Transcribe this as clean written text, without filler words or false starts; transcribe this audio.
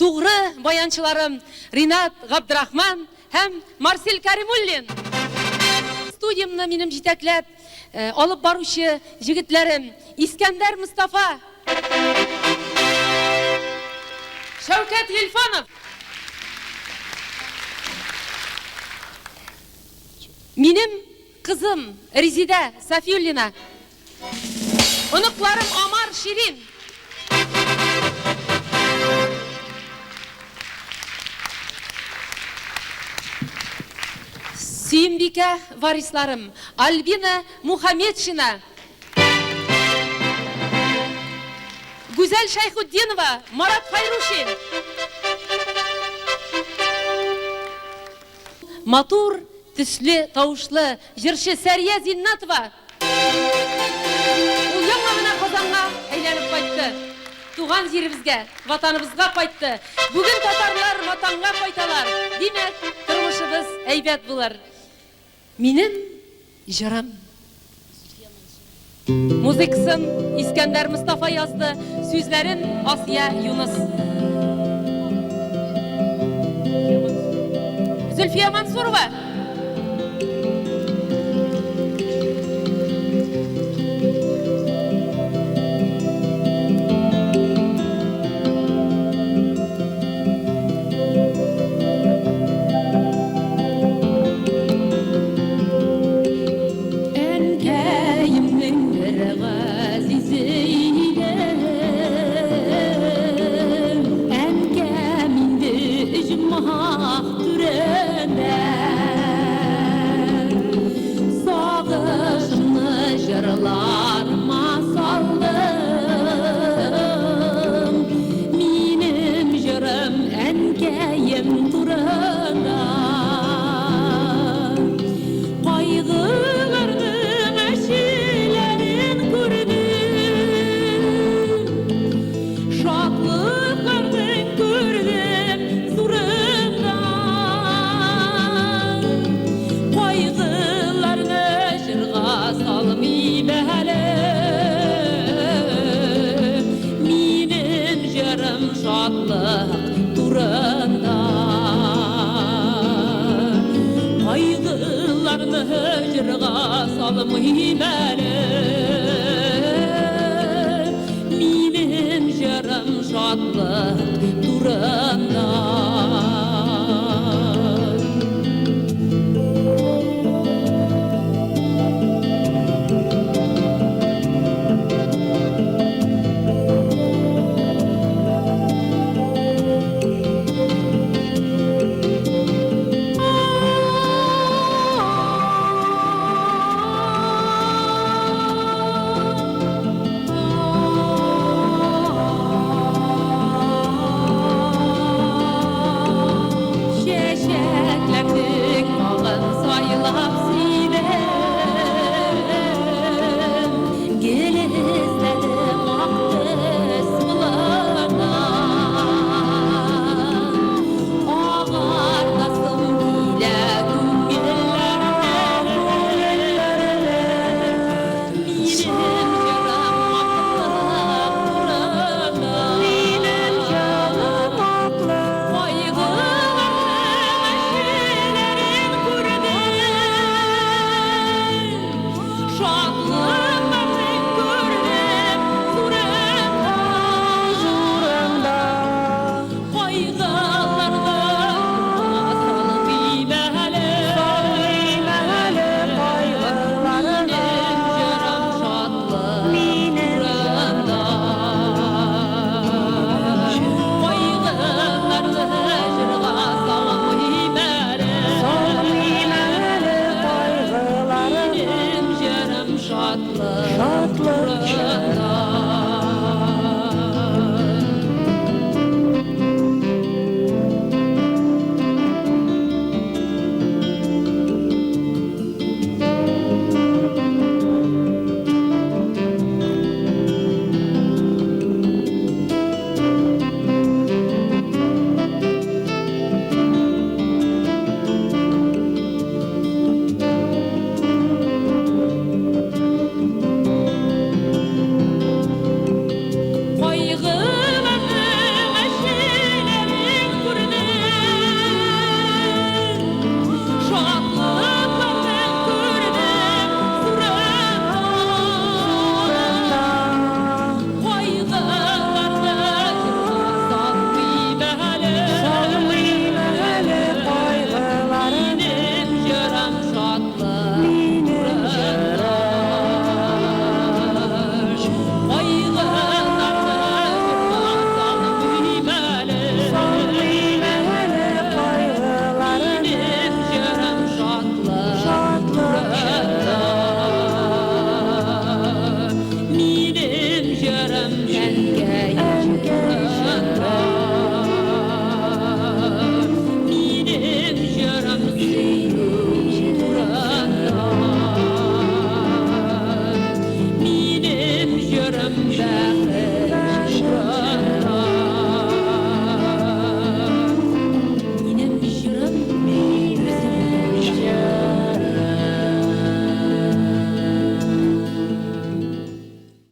туғры баянчыларым Ринат Ғабдрахман һәм Марсель Каримуллин. Студиямны минем җитәкләп алып баручы җегетләрем Искәндәр Мустафа, Шәүкәт Гыйльфанов, минем кызым Резида Сафиуллина, оныкларым Амар Ширин, Сөембикә варисларым Альбина Мухаммедшина, Гүзәл Шайхутдинова, Марат Хайрушин, матур, төсле, тавышлы җырчы Сәрия Зиннатова. Ул яңа гына Казанга әйләнеп кайтты. Туган җиребезгә, ватаныбызга кайтты. Бүген татарлар ватанга кайталар. Димәк, тормышыбыз әйбәт булыр. Минем җырым. Музыкасын Искәндәр Мустафа язды, сүзләрен Асия Юнус. Зөлфия Мансурова. Kaygılarını hıcırga salmayım hele.